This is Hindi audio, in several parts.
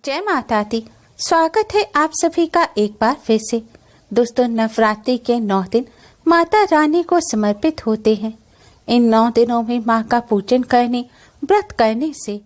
जय माता दी। स्वागत है आप सभी का एक बार फिर से। दोस्तों, नवरात्रि के 9 दिन माता रानी को समर्पित होते हैं। इन 9 दिनों में माँ का पूजन करने, व्रत करने से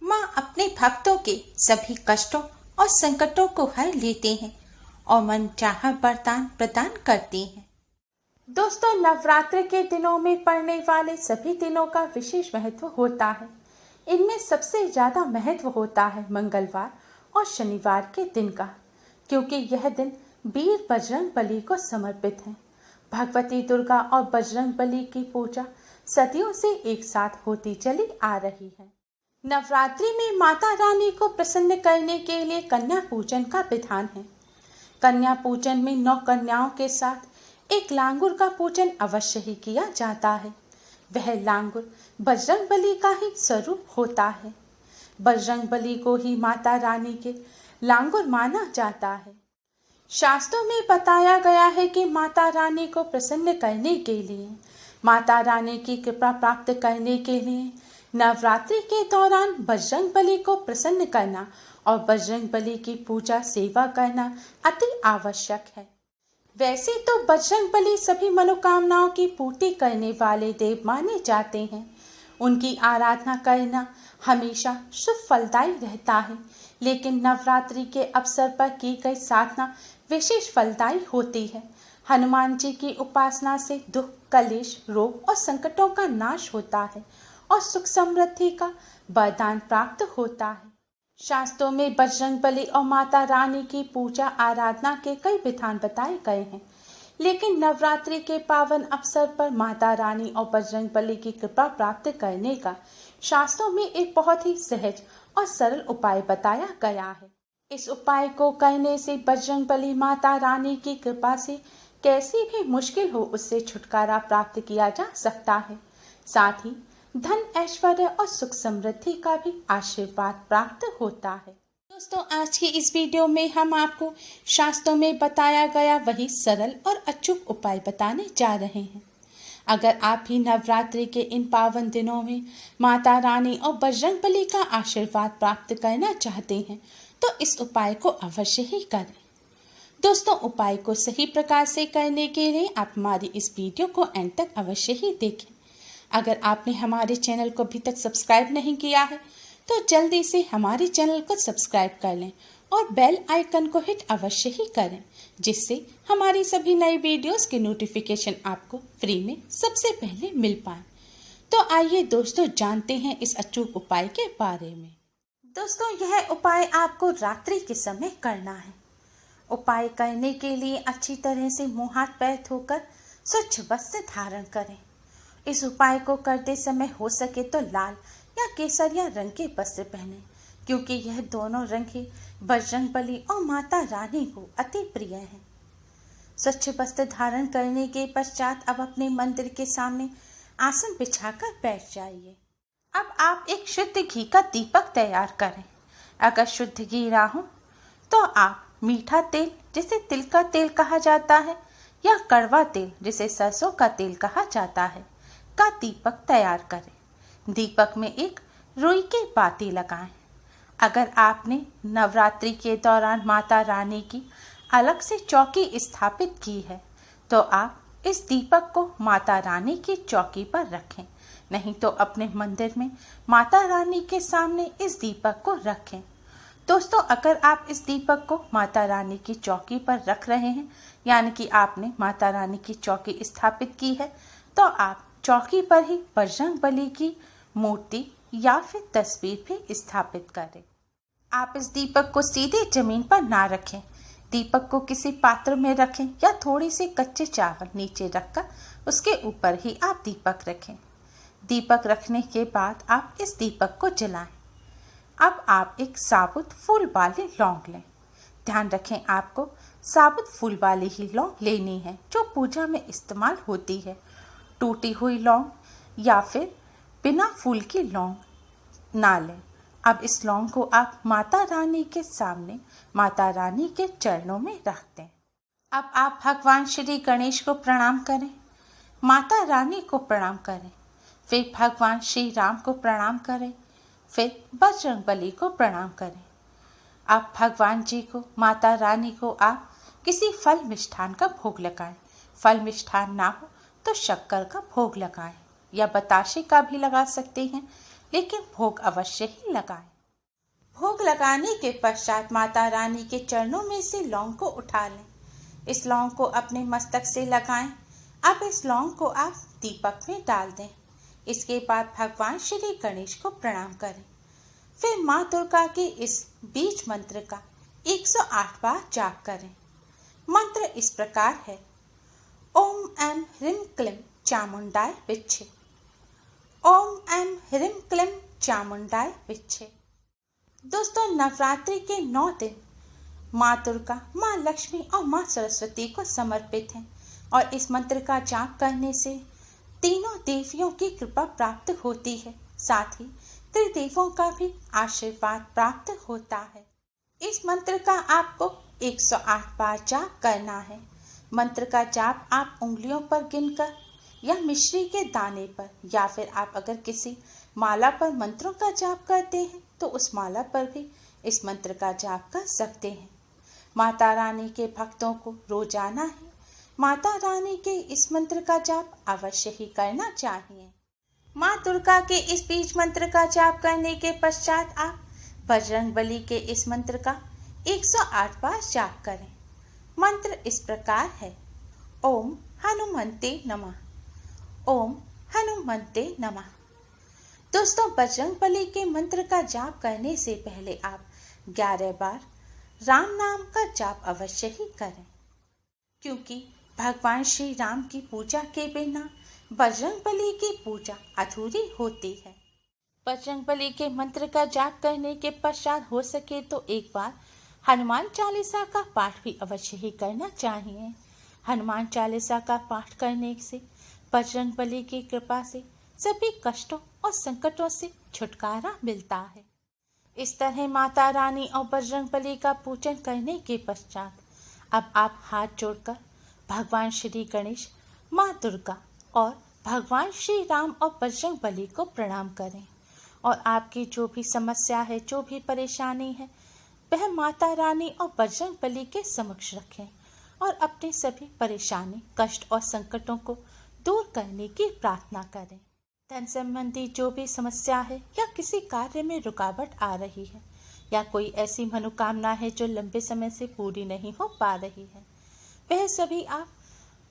माँ अपने भक्तों के सभी कष्टों और संकटों को हर लेते हैं और मनचाहा वरदान प्रदान करती हैं। दोस्तों, नवरात्रि के दिनों में पड़ने वाले सभी दिनों का विशेष महत्व होता है। इनमें सबसे ज्यादा महत्व होता है मंगलवार और शनिवार के दिन का, क्योंकि यह दिन वीर बजरंगबली को समर्पित है। भगवती दुर्गा और बजरंगबली की पूजा सदियों से एक साथ होती चली आ रही है। नवरात्रि में माता रानी को प्रसन्न करने के लिए कन्या पूजन का विधान है। कन्या पूजन में 9 कन्याओं के साथ एक लांगुर का पूजन अवश्य ही किया जाता है। वह लांगुर बजरंगबली का ही स्वरूप होता है। बजरंगबली को ही माता रानी के लांगुर माना जाता है। शास्त्रों में बताया गया है कि माता रानी को प्रसन्न करने के लिए, माता रानी की कृपा प्राप्त करने के लिए नवरात्रि के दौरान बजरंगबली को प्रसन्न करना और बजरंगबली की पूजा सेवा करना अति आवश्यक है। वैसे तो बजरंगबली सभी मनोकामनाओं की पूर्ति करने वाले देव माने जाते हैं। उनकी आराधना करना हमेशा शुभ फलदायी रहता है, लेकिन नवरात्रि के अवसर पर की गई साधना विशेष फलदायी होती है। हनुमान जी की उपासना से दुख, कलेश, रोग और संकटों का नाश होता है और सुख समृद्धि का वरदान प्राप्त होता है। शास्त्रों में बजरंगबली और माता रानी की पूजा आराधना के कई विधान बताए गए हैं, लेकिन नवरात्रि के पावन अवसर पर माता रानी और बजरंगबली की कृपा प्राप्त करने का शास्त्रों में एक बहुत ही सहज और सरल उपाय बताया गया है। इस उपाय को करने से बजरंगबली माता रानी की कृपा से कैसी भी मुश्किल हो उससे छुटकारा प्राप्त किया जा सकता है। साथ ही धन, ऐश्वर्य और सुख समृद्धि का भी आशीर्वाद प्राप्त होता है। दोस्तों, आज की इस वीडियो में हम आपको शास्त्रों में बताया गया वही सरल और अचूक उपाय बताने जा रहे हैं। अगर आप भी नवरात्रि के इन पावन दिनों में माता रानी और बजरंगबली का आशीर्वाद प्राप्त करना चाहते हैं तो इस उपाय को अवश्य ही करें। दोस्तों, उपाय को सही प्रकार से करने के लिए आप हमारी इस वीडियो को एंड तक अवश्य ही देखें। अगर आपने हमारे चैनल को अभी तक सब्सक्राइब नहीं किया है तो जल्दी से हमारे चैनल को सब्सक्राइब कर लें और बेल आइकन को हिट अवश्य ही करें, जिससे हमारी सभी नई वीडियोस के नोटिफिकेशन आपको फ्री में सबसे पहले मिल पाए। तो आइए दोस्तों, जानते हैं इस अचूक उपाय के बारे में। दोस्तों, यह उपाय आपको रात्रि के समय करना है। उपाय करने के लिए अच्छी तरह से मुंह हाथ पैर धोकर स्वच्छ वस्त्र धारण करें। इस उपाय को करते समय हो सके तो लाल या केसरिया रंग के वस्त्र पहने, क्योंकि यह दोनों रंग ही बजरंगबली और माता रानी को अति प्रिय है। स्वच्छ वस्त्र धारण करने के पश्चात अब अपने मंदिर के सामने आसन बिछाकर बैठ जाइए। अब आप एक शुद्ध घी का दीपक तैयार करें। अगर शुद्ध घी ना हो तो आप मीठा तेल, जिसे तिल का तेल कहा जाता है, या कड़वा तेल, जिसे सरसों का तेल कहा जाता है, का दीपक तैयार करें। दीपक में एक रुई की बाती लगाएं। अगर आपने नवरात्रि के दौरान माता रानी की अलग से चौकी स्थापित की है तो आप इस दीपक को माता रानी की चौकी पर रखें, नहीं तो अपने मंदिर में माता रानी के सामने इस दीपक को रखें। दोस्तों, अगर आप इस दीपक को माता रानी की चौकी पर रख रहे हैं, यानी कि आपने माता रानी की चौकी स्थापित की है, तो आप चौकी पर ही बजरंगबली की मूर्ति या फिर तस्वीर भी स्थापित करें। आप इस दीपक को सीधे जमीन पर ना रखें। दीपक को किसी पात्र में रखें या थोड़ी सी कच्चे चावल नीचे रखकर उसके ऊपर ही आप दीपक रखें। दीपक रखने के बाद आप इस दीपक को जलाएं। अब आप एक साबुत फूल वाली लौंग लें। ध्यान रखें, आपको साबुत फूल वाली ही लौंग लेनी है जो पूजा में इस्तेमाल होती है। टूटी हुई लौंग या फिर बिना फूल की लौंग ना लें। अब इस लौंग को आप माता रानी के सामने, माता रानी के चरणों में रख दें। अब आप भगवान श्री गणेश को प्रणाम करें, माता रानी को प्रणाम करें, फिर भगवान श्री राम को प्रणाम करें, फिर बजरंगबली को प्रणाम करें। आप भगवान जी को, माता रानी को आप किसी फल मिष्ठान का भोग लगाएं। फल मिष्ठान ना हो तो शक्कर का भोग लगाएं या बताशे का भी लगा सकते हैं, लेकिन भोग अवश्य ही लगाएं। भोग लगाने के पश्चात माता रानी के चरणों में से लौंग को उठा लें। इस लौंग को अपने मस्तक से लगाएं। अब इस लौंग को आप दीपक में डाल दें। इसके बाद भगवान श्री गणेश को प्रणाम करें। फिर माँ दुर्गा के इस बीज मंत्र का 108 बार जाप करें। मंत्र इस प्रकार है: ओम ऐं ह्रीं क्लीं चामुंडाय विच्छे। ओम ऐं ह्रीं क्लीं चामुंडाय विच्छे। दोस्तों, नवरात्रि के 9 दिन माँ दुर्गा, माँ लक्ष्मी और माँ सरस्वती को समर्पित हैं और इस मंत्र का जाप करने से तीनों देवियों की कृपा प्राप्त होती है। साथ ही त्रिदेवों का भी आशीर्वाद प्राप्त होता है। इस मंत्र का आपको 108 बार जाप करना है। मंत्र का जाप आप उंगलियों पर गिनकर या मिश्री के दाने पर, या फिर आप अगर किसी माला पर मंत्रों का जाप करते हैं तो उस माला पर भी इस मंत्र का जाप कर सकते हैं। माता रानी के भक्तों को रोजाना ही माता रानी के इस मंत्र का जाप अवश्य ही करना चाहिए। माँ दुर्गा के इस बीज मंत्र का जाप करने के पश्चात आप बजरंगबली के इस मंत्र का 108 बार जाप करें। मंत्र इस प्रकार है: ओम हनुमंते नमः। ओम हनुमंते नमः। दोस्तों, बजरंगबली के मंत्र का जाप करने से पहले आप 11 बार राम नाम का जाप अवश्य ही करें, क्योंकि भगवान श्री राम की पूजा के बिना बजरंगबली की पूजा अधूरी होती है। बजरंगबली के मंत्र का जाप करने के पश्चात हो सके तो एक बार हनुमान चालीसा का पाठ भी अवश्य ही करना चाहिए। हनुमान चालीसा का पाठ करने से बजरंगबली की कृपा से सभी कष्टों और संकटों से छुटकारा मिलता है। इस तरह माता रानी और बजरंगबली का पूजन करने के पश्चात अब आप हाथ जोड़कर भगवान श्री गणेश, माँ दुर्गा और भगवान श्री राम और बजरंगबली को प्रणाम करें और आपकी जो भी समस्या है, जो भी परेशानी है, वह माता रानी और बजरंगबली के समक्ष रखें और अपनी सभी परेशानी, कष्ट और संकटों को दूर करने की प्रार्थना करें। धन संबंधी जो भी समस्या है या किसी कार्य में रुकावट आ रही है या कोई ऐसी मनोकामना है जो लंबे समय से पूरी नहीं हो पा रही है, वह सभी आप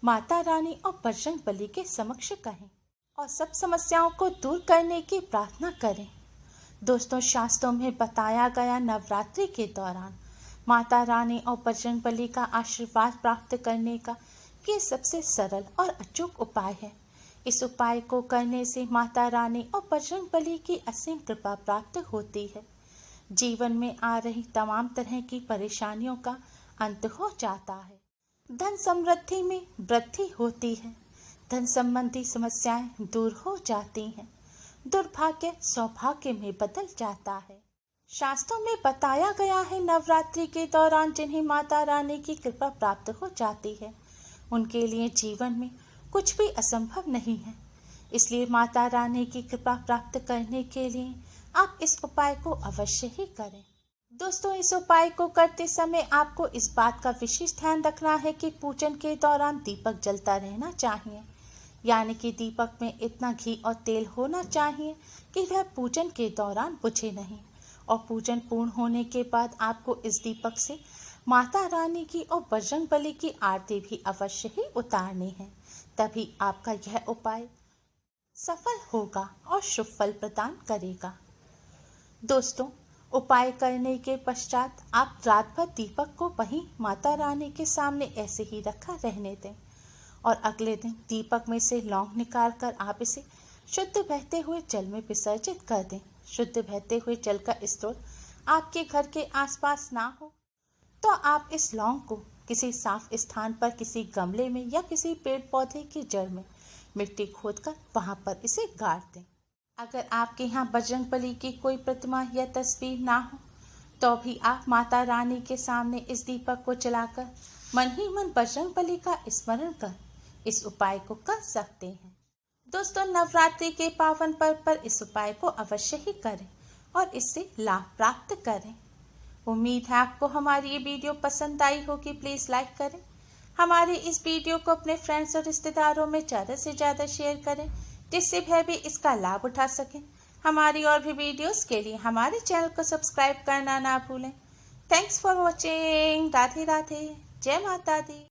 माता रानी और बजरंगबली के समक्ष कहें और सब समस्याओं को दूर करने की प्रार्थना करें। दोस्तों, शास्त्रों में बताया गया नवरात्रि के दौरान माता रानी और बजरंगबली का आशीर्वाद प्राप्त करने का ये सबसे सरल और अचूक उपाय है। इस उपाय को करने से माता रानी और बजरंगबली की असीम कृपा प्राप्त होती है। जीवन में आ रही तमाम तरह की परेशानियों का अंत हो जाता है। धन समृद्धि में वृद्धि होती है। धन संबंधी समस्याएं दूर हो जाती हैं। दुर्भाग्य सौभाग्य में बदल जाता है। शास्त्रों में बताया गया है नवरात्रि के दौरान जिन्हें माता रानी की कृपा प्राप्त हो जाती है, उनके लिए जीवन में कुछ भी असंभव नहीं है। इसलिए माता रानी की कृपा प्राप्त करने के लिए आप इस उपाय को अवश्य ही करें। दोस्तों, इस उपाय को करते समय आपको इस बात का विशेष ध्यान रखना है कि पूजन के दौरान दीपक जलता रहना चाहिए, यानी कि दीपक में इतना घी और तेल होना चाहिए कि वह पूजन के दौरान बुझे नहीं। और पूजन पूर्ण होने के बाद आपको इस दीपक से माता रानी की और बजरंगबली की आरती भी अवश्य ही उतारनी है। तभी आपका यह उपाय सफल होगा और शुभ फल प्रदान करेगा। दोस्तों, उपाय करने के पश्चात आप रात भर दीपक को वहीं माता रानी के सामने ऐसे ही रखा रहने दें और अगले दिन दीपक में से लौंग निकाल कर आप इसे शुद्ध बहते हुए जल में विसर्जित कर दें। शुद्ध बहते हुए जल का स्रोत आपके घर के आसपास ना हो तो आप इस लौंग को किसी साफ स्थान पर, किसी गमले में या किसी पेड़ पौधे की जड़ में मिट्टी खोदकर वहां पर इसे गाड़ दें। अगर आपके यहाँ बजरंगबली की कोई प्रतिमा या तस्वीर ना हो तो भी आप माता रानी के सामने इस दीपक को जलाकर मन ही मन बजरंगबली का स्मरण कर इस उपाय को कर सकते हैं। दोस्तों, नवरात्रि के पावन पर्व पर इस उपाय को अवश्य ही करें और इससे लाभ प्राप्त करें। उम्मीद है आपको हमारी ये वीडियो पसंद आई होगी। प्लीज़ लाइक करें, हमारे इस वीडियो को अपने फ्रेंड्स और रिश्तेदारों में ज़्यादा से ज़्यादा शेयर करें, जिससे वह भी इसका लाभ उठा सकें। हमारी और भी वीडियोस के लिए हमारे चैनल को सब्सक्राइब करना ना भूलें। Thanks for watching. Radhe Radhe, जय माता दी।